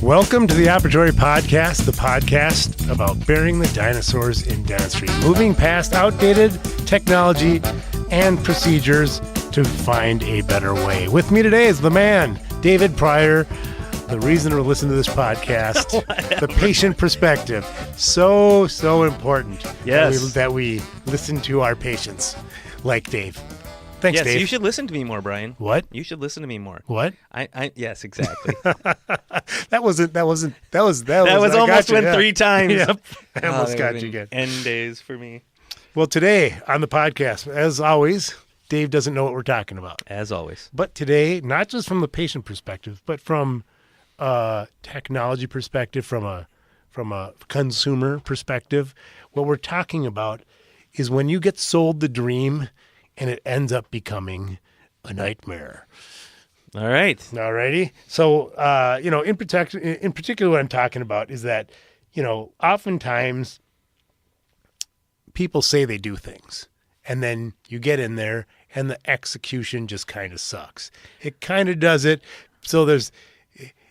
Welcome to the Operatory podcast, the podcast about burying the dinosaurs in dentistry, moving past outdated technology and procedures to find a better way. With me today is the man, David Pryor. The reason to listen to this podcast, the patient perspective, so important. Yes, that we listen to our patients, like Dave. Thanks, yes, Dave. you should listen to me more, Bryan. What? You should listen to me more. What? Yes, exactly. That was almost went 3 times. Yep. I almost got you again. End days for me. Well, today on the podcast, as always, Dave doesn't know what we're talking about. As always. But today, not just from the patient perspective, but from a technology perspective, from a consumer perspective, what we're talking about is when you get sold the dream and it ends up becoming a nightmare. All right. Alrighty. So, in particular, what I'm talking about is that, oftentimes people say they do things, and then you get in there, and the execution just kind of sucks. It kind of does it. So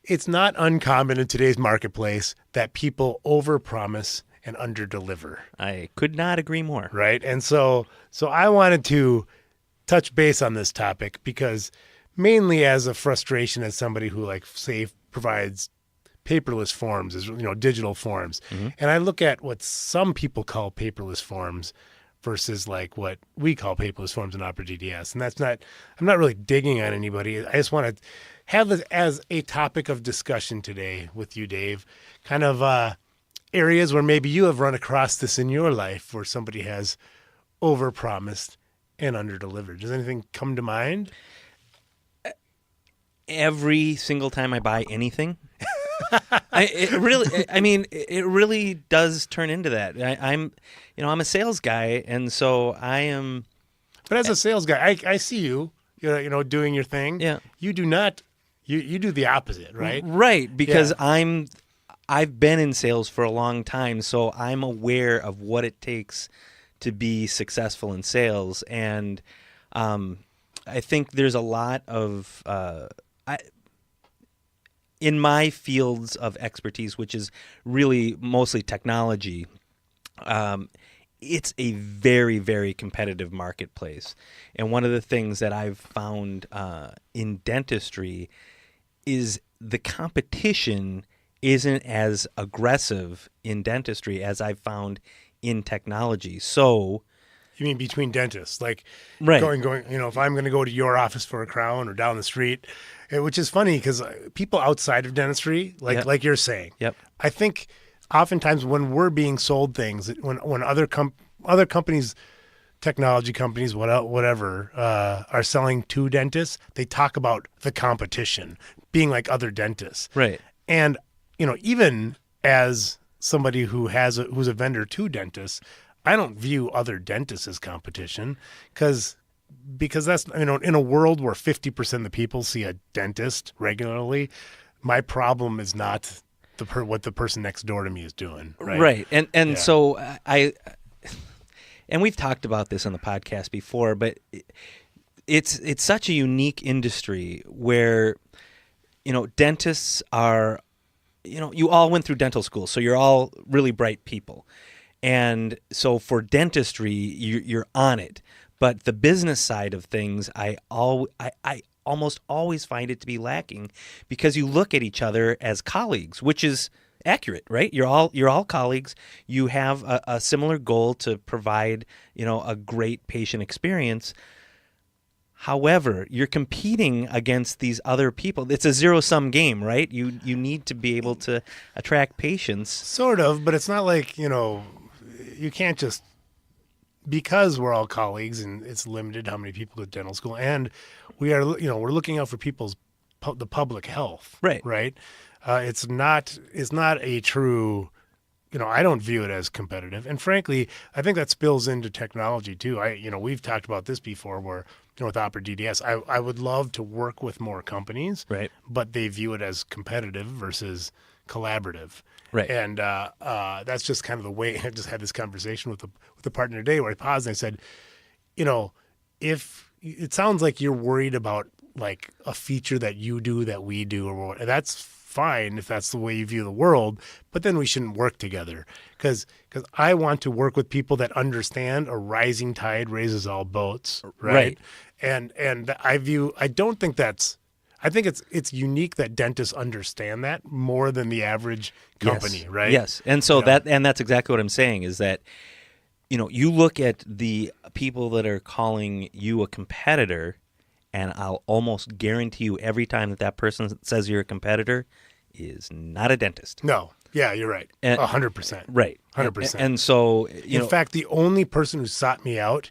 it's not uncommon in today's marketplace that people overpromise and underdeliver. I could not agree more. Right. And so I wanted to touch base on this topic because mainly as a frustration as somebody who provides paperless forms, digital forms. Mm-hmm. And I look at what some people call paperless forms versus like what we call paperless forms in Opera DDS. And I'm not really digging on anybody. I just want to have this as a topic of discussion today with you, Dave, kind of, areas where maybe you have run across this in your life where somebody has overpromised and underdelivered. Does anything come to mind? Every single time I buy anything, it really does turn into that. I'm a sales guy, and so I am. But as a sales guy, I see you, doing your thing. Yeah. You do not. You do the opposite, right? Right, because I've been in sales for a long time, so I'm aware of what it takes to be successful in sales. And I think there's a lot of, in my fields of expertise, which is really mostly technology, it's a very, very competitive marketplace. And one of the things that I've found in dentistry is the competition isn't as aggressive in dentistry as I've found in technology. So, you mean between dentists, like right. going, if I'm going to go to your office for a crown or down the street, which is funny because people outside of dentistry, like you're saying, yep. I think oftentimes when we're being sold things, when other companies, technology companies, whatever, are selling to dentists, they talk about the competition being like other dentists. Right. And even as somebody who's a vendor to dentists, I don't view other dentists as competition because that's, in a world where 50% of the people see a dentist regularly, my problem is not what the person next door to me is doing. Right. Right. And so and we've talked about this on the podcast before, but it's such a unique industry where, dentists are, you all went through dental school, so you're all really bright people. And so for dentistry, you're on it. But the business side of things, I almost always find it to be lacking because you look at each other as colleagues, which is accurate, right? You're all colleagues. You have a similar goal to provide, a great patient experience. However, you're competing against these other people. It's a zero-sum game, right? You need to be able to attract patients. Sort of, but it's not like, you can't just, because we're all colleagues and it's limited how many people go to dental school, and we are, we're looking out for the public health. Right. Right? It's not a true, I don't view it as competitive. And frankly, I think that spills into technology too. We've talked about this before where, with Opera DDS, I would love to work with more companies, right? But they view it as competitive versus collaborative. Right. And that's just kind of the way. I just had this conversation with the partner today where I paused and I said, if it sounds like you're worried about like a feature that you do that we do, or what. That's fine if that's the way you view the world, but then we shouldn't work together because I want to work with people that understand a rising tide raises all boats, right? And I think it's unique that dentists understand that more than the average company, yes. right? Yes. And so that's exactly what I'm saying is that, you look at the people that are calling you a competitor, and I'll almost guarantee you every time that person says you're a competitor is not a dentist. No. Yeah, you're right. 100%. Right. 100%. And so, in fact, the only person who sought me out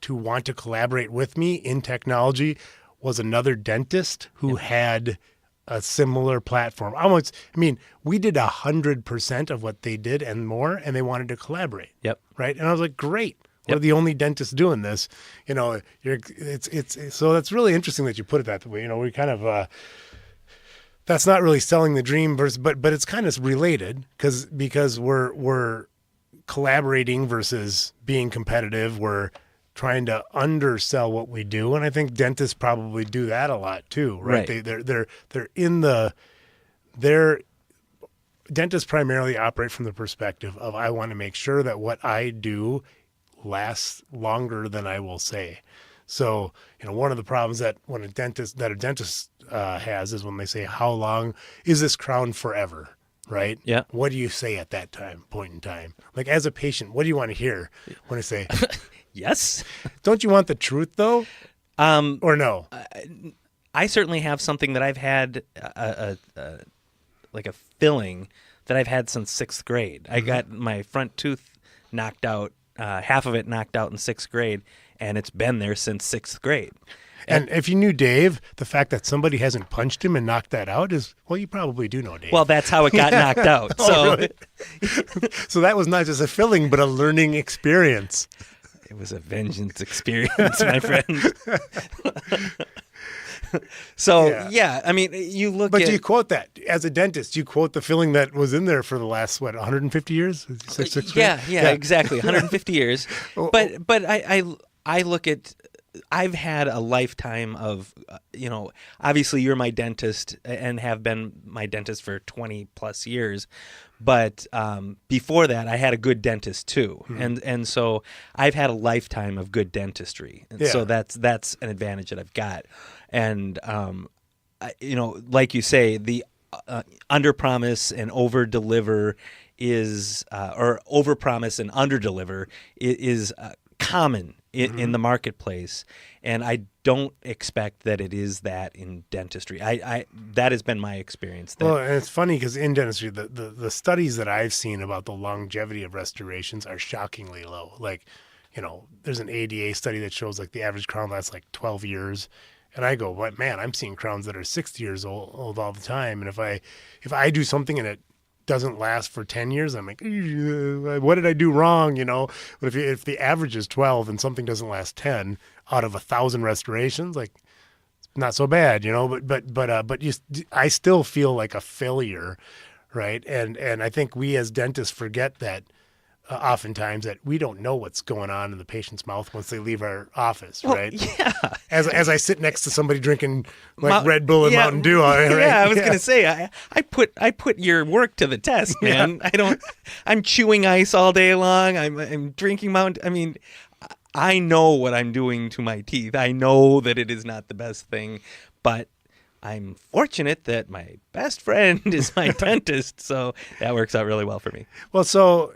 to want to collaborate with me in technology was another dentist who had a similar platform. We did 100% of what they did and more, and they wanted to collaborate. Yep. Right. And I was like, great. We're the only dentists doing this. So that's really interesting that you put it that way. We kind of, that's not really selling the dream versus, but it's kind of related because we're collaborating versus being competitive. We're trying to undersell what we do, and I think dentists probably do that a lot too, right? Dentists primarily operate from the perspective of I want to make sure that what I do lasts longer than I will say. So, one of the problems that a dentist has is when they say, how long is this crown forever? Right? Yeah. What do you say at that point in time? Like as a patient, what do you want to hear when I say, yes. Don't you want the truth though? Or no? I certainly have something that I've had like a filling that I've had since 6th grade. I got my front tooth knocked out, half of it knocked out in 6th grade, and it's been there since 6th grade. And if you knew Dave, the fact that somebody hasn't punched him and knocked that out is, well, you probably do know Dave. Well, that's how it got knocked out. Oh, really? So that was not just a filling, but a learning experience. It was a vengeance experience, my friend. So, you look But at... do you quote that? As a dentist, do you quote the filling that was in there for the last, 150 years? Yeah, exactly, 150 years. But I look at... I've had a lifetime of, obviously you're my dentist and have been my dentist for 20 plus years. But before that, I had a good dentist too. And so I've had a lifetime of good dentistry. And so that's an advantage that I've got. And, like you say, the under-promise and over-deliver is, or over-promise and under-deliver is common in the marketplace, and I don't expect that it is that in dentistry. That has been my experience. Well, and it's funny because in dentistry, the studies that I've seen about the longevity of restorations are shockingly low. Like, there's an ADA study that shows like the average crown lasts like 12 years. And I go, what, man, I'm seeing crowns that are 60 years old all the time. And if I do something and it doesn't last for 10 years, I'm like, what did I do wrong? But if the average is 12 and something doesn't last 10 out of 1,000 restorations, like it's not so bad, but I still feel like a failure. Right. And I think we as dentists forget that oftentimes that we don't know what's going on in the patient's mouth once they leave our office, right? Yeah. As I sit next to somebody drinking Red Bull and Mountain Dew, right? Yeah, I was gonna say I put your work to the test, man. Yeah. I'm chewing ice all day long. I'm drinking Mountain. I mean, I know what I'm doing to my teeth. I know that it is not the best thing, but I'm fortunate that my best friend is my dentist, so that works out really well for me. Well, so.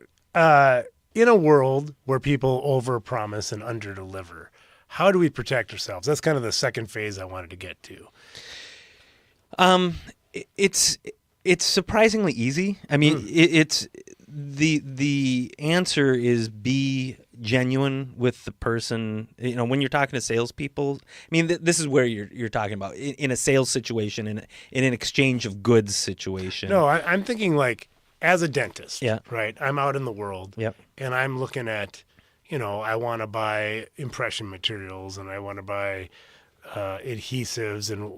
In a world where people overpromise and underdeliver, how do we protect ourselves? That's kind of the second phase I wanted to get to. It's surprisingly easy. I mean, it's the answer is be genuine with the person. When you're talking to salespeople, I mean, this is where you're talking about in a sales situation, in an exchange of goods situation. No, I'm thinking like, as a dentist, yeah. Right? I'm out in the world, yep. And I'm looking at, I want to buy impression materials and I want to buy adhesives and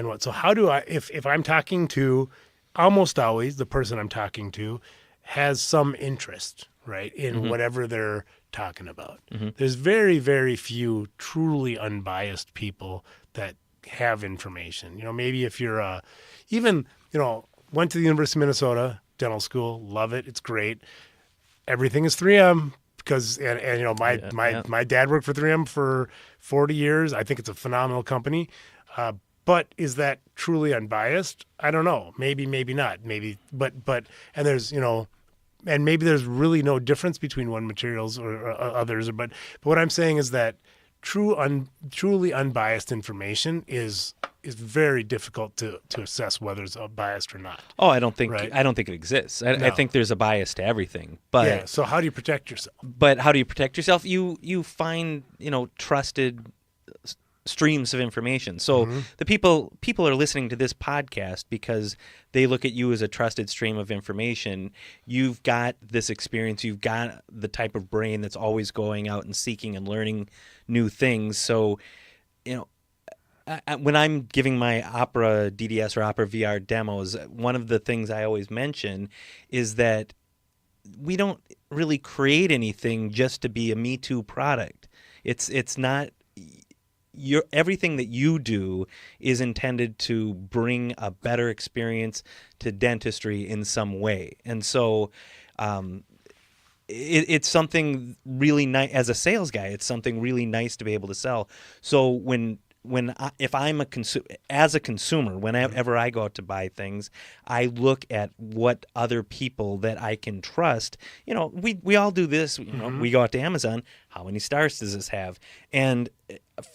what. So how do I, if I'm talking to, almost always the person I'm talking to has some interest, right, in whatever they're talking about. Mm-hmm. There's very, very few truly unbiased people that have information. Maybe if you're went to the University of Minnesota dental school, love it, it's great. Everything is 3M because my dad worked for 3M for 40 years. I think it's a phenomenal company. But is that truly unbiased? I don't know. Maybe not. Maybe, but and there's and maybe there's really no difference between one materials or others. But what I'm saying is that truly unbiased information is very difficult to assess whether it's biased or not. Oh, I don't think Right? it exists. I No. think there's a bias to everything. But Yeah. So how do you protect yourself? But how do you protect yourself? You find trusted streams of information. So the people are listening to this podcast because they look at you as a trusted stream of information. You've got this experience. You've got the type of brain that's always going out and seeking and learning new things. So, when I'm giving my Opera DDS or Opera VR demos, one of the things I always mention is that we don't really create anything just to be a Me Too product. It's not. Everything that you do is intended to bring a better experience to dentistry in some way, and so it's something really nice as a sales guy. It's something really nice to be able to sell. So if I'm as a consumer, whenever I go out to buy things, I look at what other people that I can trust. We all do this. We go out to Amazon. How many stars does this have? And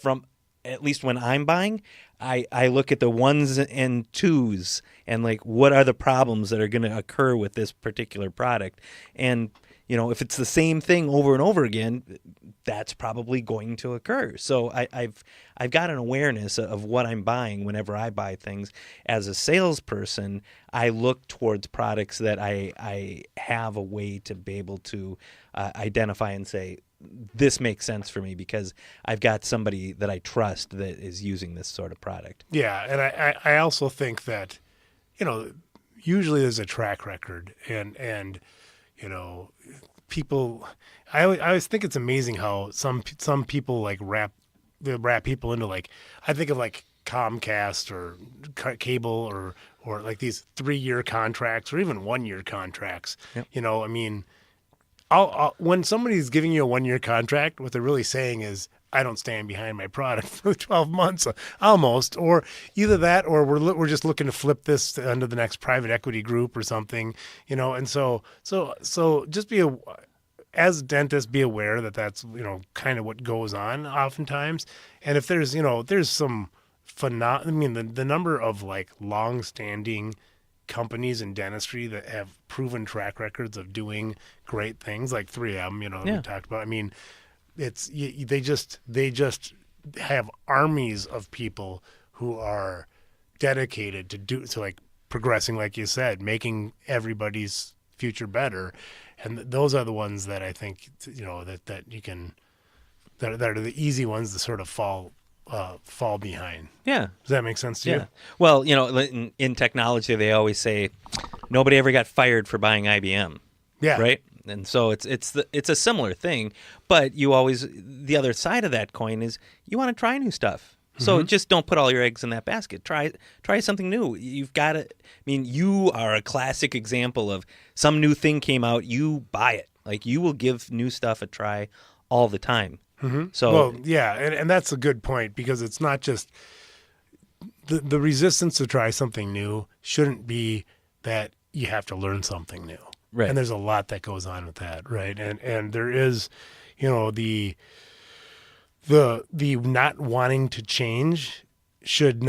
from at least when I'm buying, I look at the ones and twos and like what are the problems that are going to occur with this particular product. And if it's the same thing over and over again, that's probably going to occur. So I've got an awareness of what I'm buying whenever I buy things. As a salesperson, I look towards products that I have a way to be able to identify and say, this makes sense for me because I've got somebody that I trust that is using this sort of product. Yeah, and I also think that, usually there's a track record, and people. I always think it's amazing how some people like wrap people into like, I think of like Comcast or cable or like these 3-year contracts or even 1-year contracts. Yep. I mean. When somebody's giving you a 1-year contract, what they're really saying is, I don't stand behind my product for 12 months, almost, or either that, or we're just looking to flip this under the next private equity group or something, and so just as a dentist, be aware that that's kind of what goes on oftentimes, and if there's there's some the number of like long-standing companies in dentistry that have proven track records of doing great things like 3M, we talked about. I mean, they just have armies of people who are dedicated to like progressing, like you said, making everybody's future better. And those are the ones that I think, that you can, that are the easy ones to sort of fall behind. Yeah. Does that make sense to you? Well, in technology, they always say nobody ever got fired for buying IBM. Yeah. Right. And so it's a similar thing, but the other side of that coin is you want to try new stuff. So just don't put all your eggs in that basket. Try something new. You've got to. I mean, you are a classic example of some new thing came out. You buy it. Like you will give new stuff a try all the time. So well, yeah, and that's a good point because it's not just the resistance to try something new shouldn't be that you have to learn something new. Right. And there's a lot that goes on with that, right? And there is, the not wanting to change should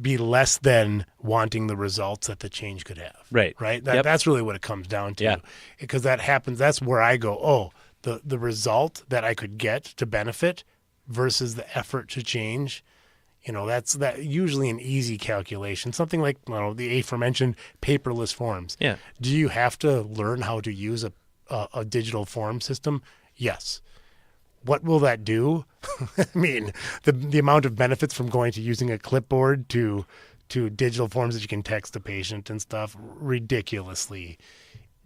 be less than wanting the results that the change could have. Right. Right. Yep. That's really what it comes down to. Yeah. Because that happens. That's where I go, oh, the result that I could get to benefit versus the effort to change. That's usually an easy calculation. Something like the aforementioned paperless forms. Yeah. Do you have to learn how to use a digital form system? Yes. What will that do? I mean, the amount of benefits from going to using a clipboard to digital forms that you can text the patient and stuff, ridiculously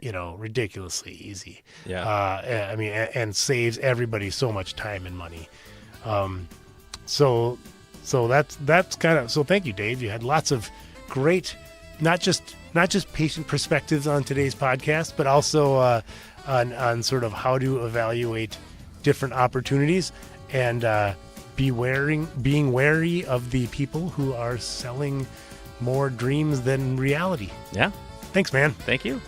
ridiculously easy. Yeah. I mean, and saves everybody so much time and money. So that's kind of, so thank you, Dave. You had lots of great, not just patient perspectives on today's podcast, but also on sort of how to evaluate different opportunities and being wary of the people who are selling more dreams than reality. Yeah. Thanks, man. Thank you.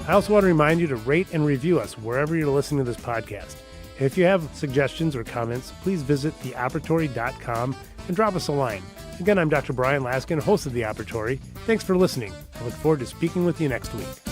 I also want to remind you to rate and review us wherever you're listening to this podcast. And if you have suggestions or comments, please visit theoperatory.com and drop us a line. Again, I'm Dr. Bryan Laskin, host of The Operatory. Thanks for listening. I look forward to speaking with you next week.